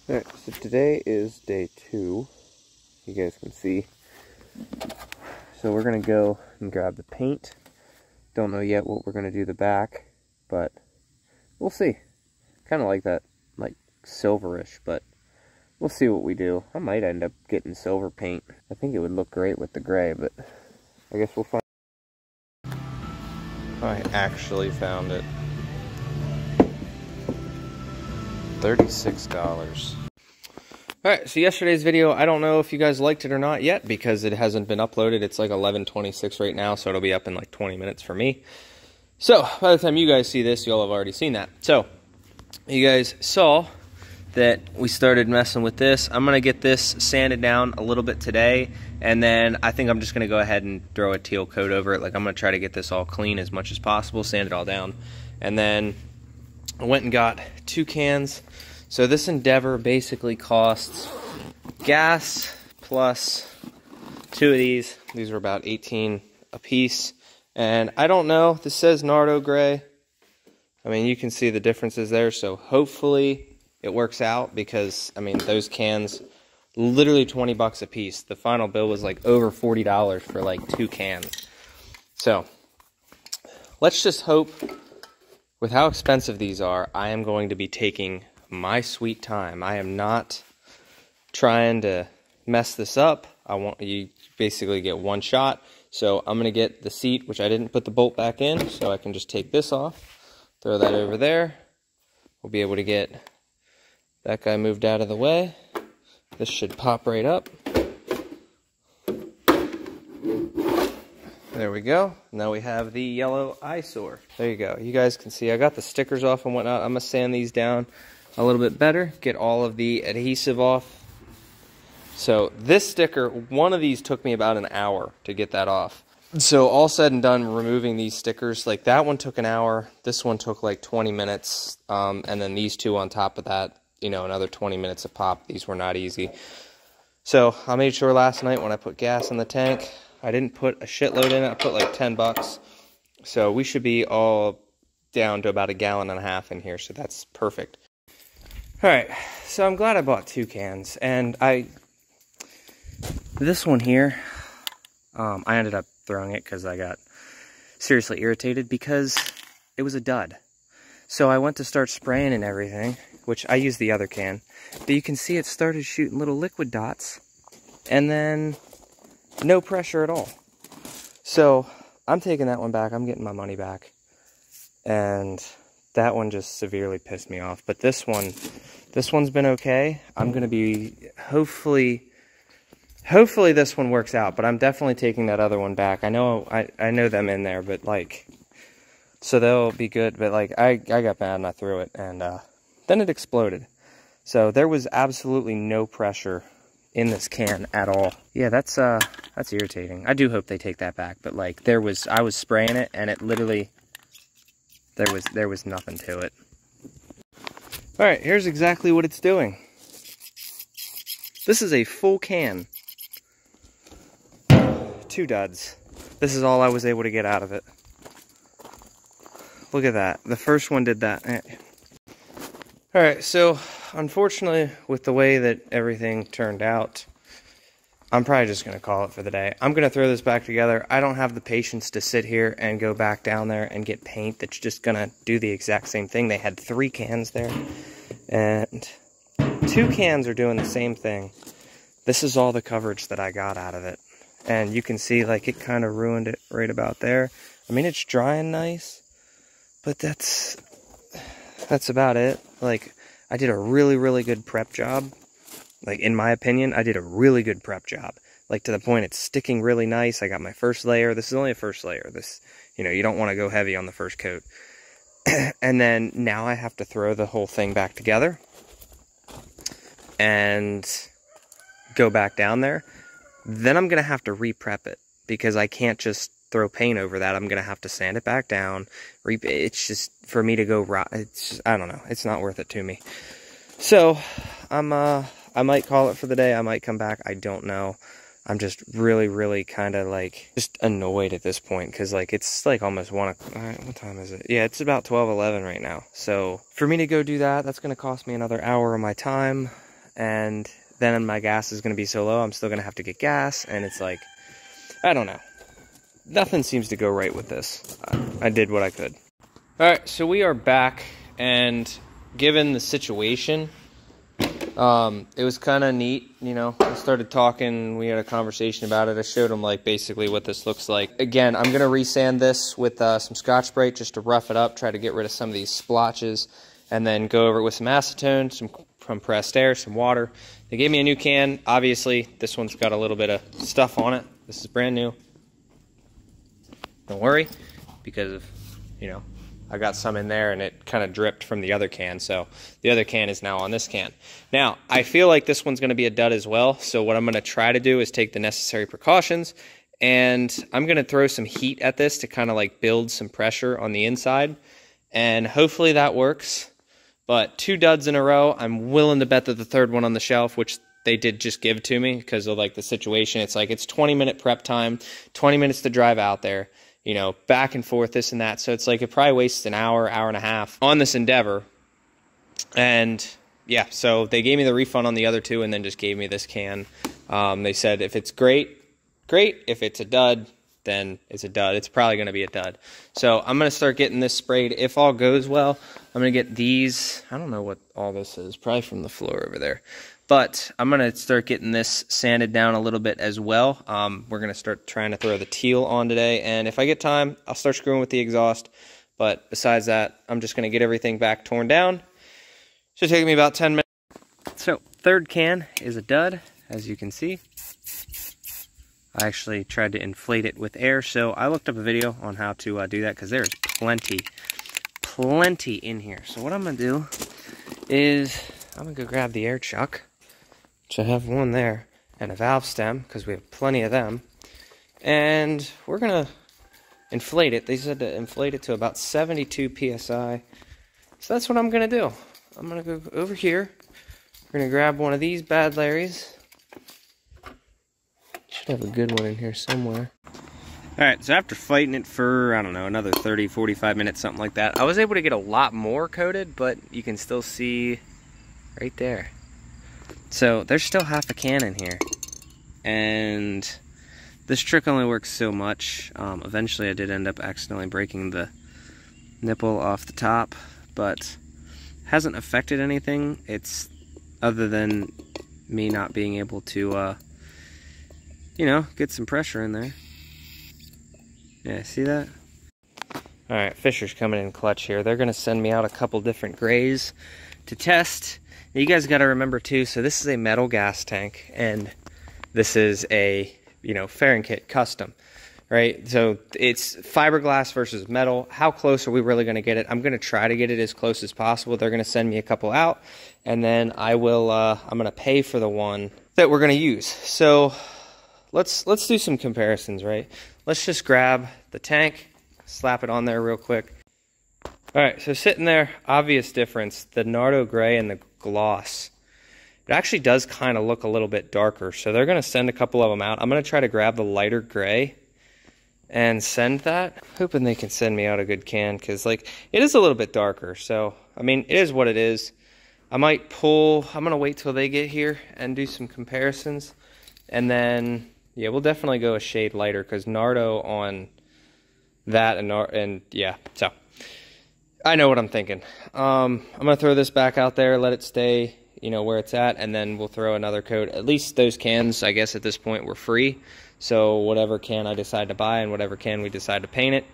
Alright, so today is day 2. You guys can see. So we're going to go and grab the paint. Don't know yet what we're going to do the back, but we'll see. Kind of like that, like silverish, but we'll see what we do. I might end up getting silver paint. I think it would look great with the gray, but I guess we'll find. I actually found it. $36. Alright, so yesterday's video, I don't know if you guys liked it or not yet because it hasn't been uploaded. It's like 11:26 right now, so it'll be up in like 20 minutes for me. So, by the time you guys see this, you'll have already seen that. So, you guys saw that we started messing with this. I'm going to get this sanded down a little bit today, and then I think I'm just going to go ahead and throw a teal coat over it. Like, I'm going to try to get this all clean as much as possible, sand it all down. And then I went and got 2 cans. So this endeavor basically costs gas plus 2 of these. These were about 18 a piece. And I don't know, this says Nardo Gray. I mean, you can see the differences there, so hopefully it works out because, I mean, those cans, literally 20 bucks a piece. The final bill was like over $40 for like 2 cans. So, let's just hope, with how expensive these are, I am going to be taking my sweet time. I am not trying to mess this up. I want you basically get one shot. So I'm going to get the seat, which I didn't put the bolt back in, so I can just take this off, throw that over there. We'll be able to get that guy moved out of the way. This should pop right up. There we go. Now we have the yellow eyesore. There you go. You guys can see I got the stickers off and whatnot. I'm going to sand these down a little bit better, get all of the adhesive off. So this sticker, one of these took me about an hour to get that off. So all said and done, removing these stickers, like that one took an hour, this one took like 20 minutes, and then these 2 on top of that, you know, another 20 minutes a pop. These were not easy. So I made sure last night when I put gas in the tank, I didn't put a shitload in it. I put like 10 bucks. So we should be all down to about 1.5 gallons in here, so that's perfect. Alright, so I'm glad I bought 2 cans, and this one here, I ended up throwing it because I got seriously irritated because it was a dud. So I went to start spraying and everything, which I used the other can, but you can see it started shooting little liquid dots, and then no pressure at all. So I'm taking that one back, I'm getting my money back, and that one just severely pissed me off. But this one's been okay. I'm going to be, hopefully this one works out, but I'm definitely taking that other one back. I know them in there, but like, so they'll be good, but like, I got mad and I threw it, and then it exploded. So there was absolutely no pressure in this can at all. Yeah, that's irritating. I do hope they take that back, but like, I was spraying it, and it literally, there was nothing to it. Alright, here's exactly what it's doing. This is a full can. 2 duds. This is all I was able to get out of it. Look at that. The first one did that. Alright, so unfortunately, with the way that everything turned out, I'm probably just going to call it for the day. I'm going to throw this back together. I don't have the patience to sit here and go back down there and get paint that's just going to do the exact same thing. They had 3 cans there, and 2 cans are doing the same thing. This is all the coverage that I got out of it. And you can see, like, it kind of ruined it right about there. I mean, it's drying nice, but that's about it. Like, I did a really, really good prep job. Like, in my opinion, I did a really good prep job. Like, to the point it's sticking really nice. I got my first layer. This is only a first layer. This, you know, you don't want to go heavy on the first coat. And then now I have to throw the whole thing back together and go back down there. Then I'm going to have to re-prep it because I can't just throw paint over that. I'm going to have to sand it back down. It's just, for me to go, it's just, I don't know. It's not worth it to me. So, I might call it for the day. I might come back. I don't know. I'm just really, really kind of like just annoyed at this point because like it's like almost 1 o'clock. What time is it? Yeah, it's about 12:11 right now. So for me to go do that, that's going to cost me another hour of my time. and then my gas is going to be so low, I'm still going to have to get gas, and it's like, I don't know. Nothing seems to go right with this. I did what I could. Alright, so we are back, and given the situation, it was kind of neat, you know. I started talking, we had a conversation about it. I showed him, like, basically what this looks like. Again, I'm going to resand this with some Scotch-Brite just to rough it up, try to get rid of some of these splotches, and then go over it with some acetone, some compressed air, some water. They gave me a new can. Obviously, this one's got a little bit of stuff on it. This is brand new. Don't worry, because of, you know, I got some in there and it kind of dripped from the other can, so the other can is now on this can. Now, I feel like this one's going to be a dud as well, so what I'm going to try to do is take the necessary precautions, and I'm going to throw some heat at this to kind of like build some pressure on the inside, and hopefully that works. But 2 duds in a row, I'm willing to bet that the third one on the shelf, which they did just give to me because of like the situation, it's like it's 20-minute prep time, 20 minutes to drive out there, you know, back and forth, this and that. So it's like it probably wastes an hour, hour and a half on this endeavor. And yeah, so they gave me the refund on the other 2 and then just gave me this can. They said if it's great, great. If it's a dud, then it's a dud. It's probably going to be a dud. So I'm going to start getting this sprayed. If all goes well, I'm going to get these. I don't know what all this is. Probably from the floor over there. But I'm going to start getting this sanded down a little bit as well. We're going to start trying to throw the teal on today. And if I get time, I'll start screwing with the exhaust. But besides that, I'm just going to get everything back torn down. Should take me about 10 minutes. So, third can is a dud, as you can see. I actually tried to inflate it with air, so I looked up a video on how to do that, because there's plenty in here. So what I'm going to do is, I'm going to go grab the air chuck, which I have one there, and a valve stem, because we have plenty of them, and we're going to inflate it. They said to inflate it to about 72 psi, so that's what I'm going to do. I'm going to go over here, we're going to grab one of these bad Larrys. Should have a good one in here somewhere. Alright, so after fighting it for, I don't know, another 30, 45 minutes, something like that, I was able to get a lot more coated, but you can still see right there. So there's still half a can in here. And this trick only works so much. Eventually I did end up accidentally breaking the nipple off the top, but hasn't affected anything. It's other than me not being able to you know, get some pressure in there. Yeah, see that? Alright, Fisher's coming in clutch here. They're going to send me out a couple different grays to test. Now, you guys got to remember too, so this is a metal gas tank, and this is a, you know, Fahrenheit custom, right? So it's fiberglass versus metal. How close are we really going to get it? I'm going to try to get it as close as possible. They're going to send me a couple out, and then I will, I'm going to pay for the one that we're going to use. So let's do some comparisons, right? Let's just grab the tank, slap it on there real quick. Alright, so sitting there, obvious difference, the Nardo Gray and the gloss. It actually does kind of look a little bit darker, so they're going to send a couple of them out. I'm going to try to grab the lighter gray and send that. Hoping they can send me out a good can, because like, it is a little bit darker, so, I mean, it is what it is. I might pull, I'm going to wait till they get here and do some comparisons, and then yeah, we'll definitely go a shade lighter, because Nardo on that and yeah, so I know what I'm thinking. I'm going to throw this back out there, let it stay, you know, where it's at, and then we'll throw another coat. At least those cans, I guess at this point, were free. So whatever can I decide to buy and whatever can we decide to paint it,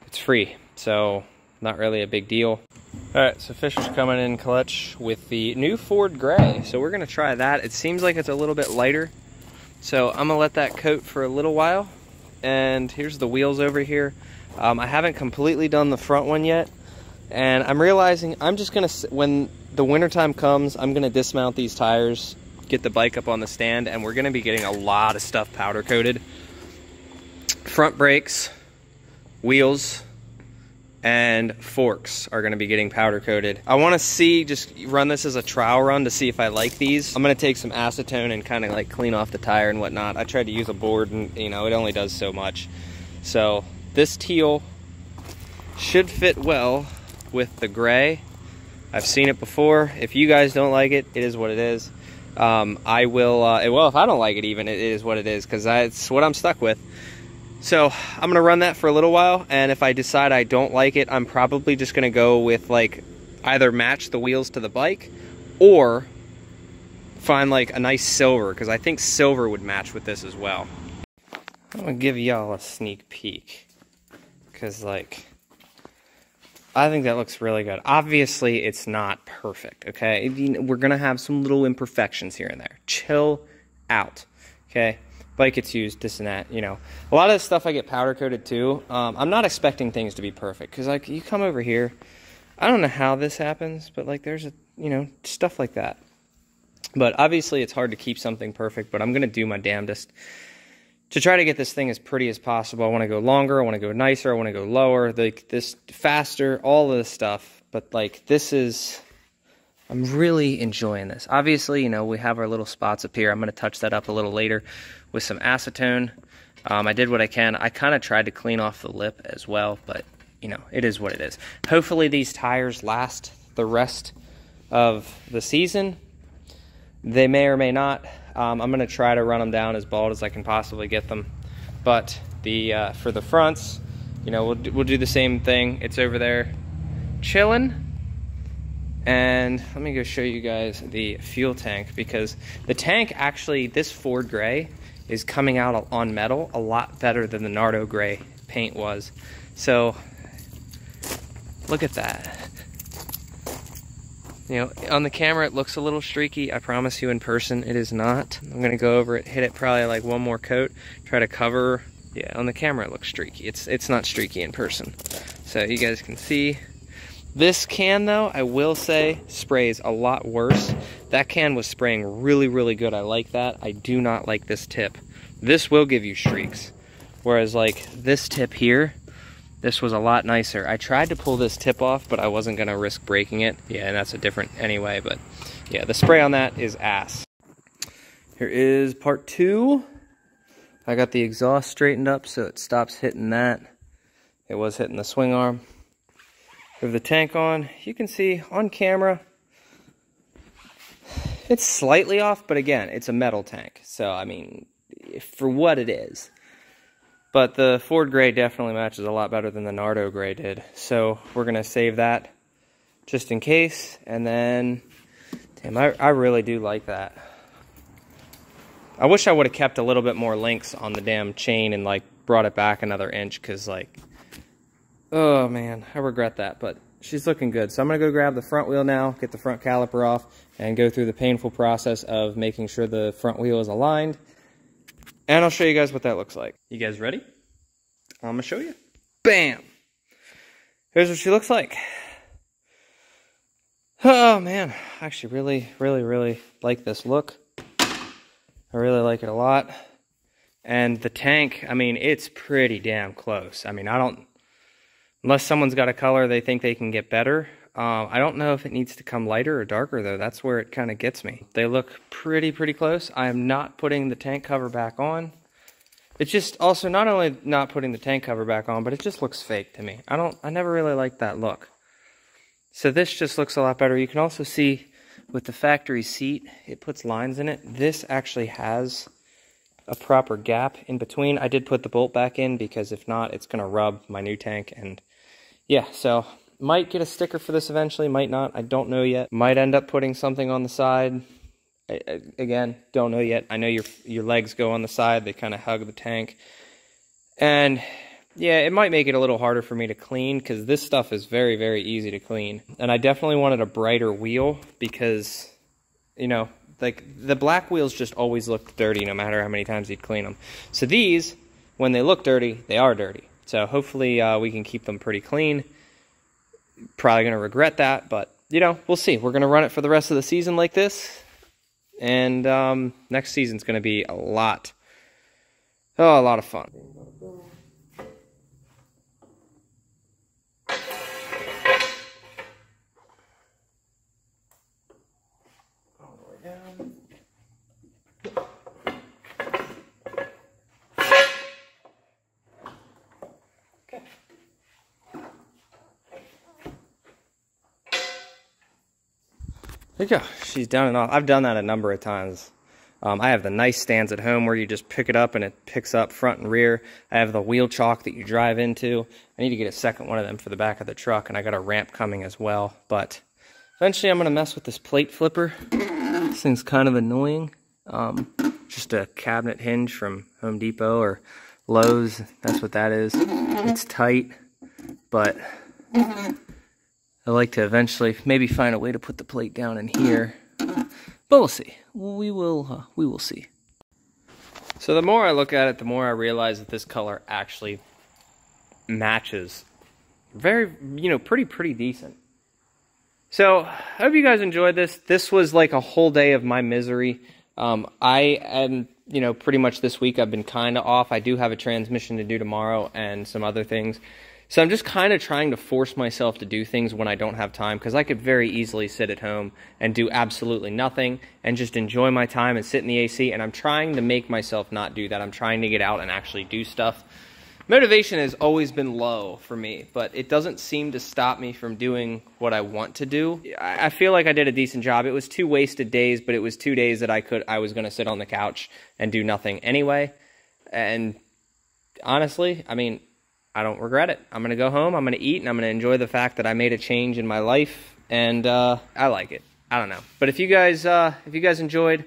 it's free. So not really a big deal. Alright, so Fisher's coming in clutch with the new Ford Gray. So we're going to try that. It seems like it's a little bit lighter. So I'm going to let that coat for a little while. And here's the wheels over here. I haven't completely done the front one yet. And I'm realizing I'm just going to, when the wintertime comes, I'm going to dismount these tires, get the bike up on the stand, and we're going to be getting a lot of stuff powder coated. Front brakes, wheels, and forks are going to be getting powder coated. I want to see, just run this as a trial run to see if I like these. I'm going to take some acetone and kind of like clean off the tire and whatnot. I tried to use a board and, you know, it only does so much. So this teal should fit well with the gray. I've seen it before. If you guys don't like it, it is what it is. I will, well, if I don't like it even, it is what it is, because it's what I'm stuck with. So I'm gonna run that for a little while, and if I decide I don't like it, I'm probably just gonna go with like either match the wheels to the bike or find like a nice silver, because I think silver would match with this as well. I'm gonna give y'all a sneak peek, because like I think that looks really good. Obviously it's not perfect, okay? We're gonna have some little imperfections here and there. Chill out, okay? Bike gets used, this and that, you know. A lot of this stuff I get powder coated too. I'm not expecting things to be perfect, because like you come over here, I don't know how this happens, but like there's a, you know, stuff like that. But obviously it's hard to keep something perfect, but I'm gonna do my damnedest to try to get this thing as pretty as possible. I want to go longer, I want to go nicer, I want to go lower, like this faster, all of this stuff. But like this is, I'm really enjoying this. Obviously, you know, we have our little spots up here. I'm going to touch that up a little later with some acetone. I did what I can. I kind of tried to clean off the lip as well, but, you know, it is what it is. Hopefully these tires last the rest of the season. They may or may not. I'm going to try to run them down as bald as I can possibly get them. But the for the fronts, you know, we'll do the same thing. It's over there chilling. And let me go show you guys the fuel tank, because the tank actually, this Ford gray is coming out on metal a lot better than the Nardo gray paint was. So look at that. You know, on the camera it looks a little streaky. I promise you in person it is not. I'm gonna go over it, hit it probably like one more coat, try to cover. Yeah, on the camera it looks streaky. It's not streaky in person. So you guys can see. This can, though, I will say, sprays a lot worse. That can was spraying really, really good. I like that. I do not like this tip. This will give you streaks. Whereas, like, this tip here, this was a lot nicer. I tried to pull this tip off, but I wasn't going to risk breaking it. Yeah, and that's a different anyway. But, yeah, the spray on that is ass. Here is part 2. I got the exhaust straightened up so it stops hitting that. It was hitting the swing arm. With the tank on, you can see on camera, it's slightly off, but again, it's a metal tank. So, I mean, for what it is. But the Ford gray definitely matches a lot better than the Nardo gray did. So, we're going to save that just in case. And then, damn, I really do like that. I wish I would have kept a little bit more links on the damn chain and, like, brought it back another inch, because, like, oh man, I regret that, but she's looking good. So I'm going to go grab the front wheel now, get the front caliper off, and go through the painful process of making sure the front wheel is aligned. And I'll show you guys what that looks like. You guys ready? I'm going to show you. Bam! Here's what she looks like. Oh man, I actually really like this look. I really like it a lot. And the tank, I mean, it's pretty damn close. I mean, unless someone's got a color they think they can get better. I don't know if it needs to come lighter or darker, though. That's where it kind of gets me. They look pretty close. I am not putting the tank cover back on. It's just also not only not putting the tank cover back on, but it just looks fake to me. I never really liked that look. So this just looks a lot better. You can also see with the factory seat, it puts lines in it. This actually has a proper gap in between. I did put the bolt back in, because if not, it's going to rub my new tank. And yeah, so might get a sticker for this eventually, might not. I don't know yet. Might end up putting something on the side. Again, don't know yet. I know your legs go on the side. They kind of hug the tank. And yeah, it might make it a little harder for me to clean, because this stuff is very easy to clean. And I definitely wanted a brighter wheel, because, you know, like the black wheels just always look dirty no matter how many times you'd clean them. So these, when they look dirty, they are dirty. So hopefully we can keep them pretty clean. Probably going to regret that, but, you know, we'll see. We're going to run it for the rest of the season like this. And next season's going to be a lot of fun. There you go. She's done it all. I've done that a number of times. I have the nice stands at home where you just pick it up and it picks up front and rear. I have the wheel chalk that you drive into. I need to get a second one of them for the back of the truck, and I got a ramp coming as well. But eventually I'm going to mess with this plate flipper. This thing's kind of annoying. Just a cabinet hinge from Home Depot or Lowe's. That's what that is. It's tight, but I like to eventually maybe find a way to put the plate down in here. But we'll see. We will see. So the more I look at it, the more I realize that this color actually matches very, pretty decent. So I hope you guys enjoyed this. This was like a whole day of my misery. I am, pretty much this week I've been kind of off. I do have a transmission to do tomorrow and some other things. So I'm just kind of trying to force myself to do things when I don't have time, because I could very easily sit at home and do absolutely nothing and just enjoy my time and sit in the AC, and I'm trying to make myself not do that. I'm trying to get out and actually do stuff. Motivation has always been low for me, but it doesn't seem to stop me from doing what I want to do. I feel like I did a decent job. It was 2 wasted days, but it was 2 days that I was going to sit on the couch and do nothing anyway. And honestly, I mean, I don't regret it. I'm going to go home, I'm going to eat, and I'm going to enjoy the fact that I made a change in my life, and I like it. I don't know. But if you guys enjoyed,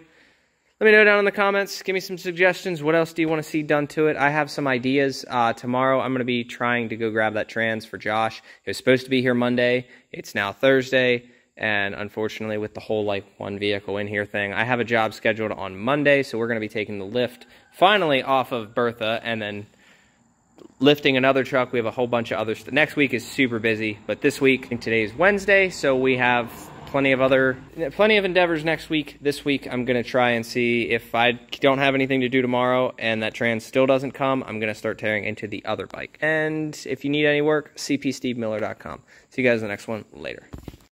let me know down in the comments. Give me some suggestions. What else do you want to see done to it? I have some ideas. Tomorrow I'm going to be trying to go grab that trans for Josh. It was supposed to be here Monday. It's now Thursday, and unfortunately with the whole like one vehicle in here thing, I have a job scheduled on Monday, so we're going to be taking the lift finally off of Bertha and then lifting another truck. We have a whole bunch of other stuff. Next week is super busy, but this week, and today's Wednesday, so we have plenty of endeavors next week. This week, I'm going to try and see if I don't have anything to do tomorrow and that trans still doesn't come, I'm going to start tearing into the other bike. And if you need any work, cpstevemiller.com. See you guys in the next one. Later.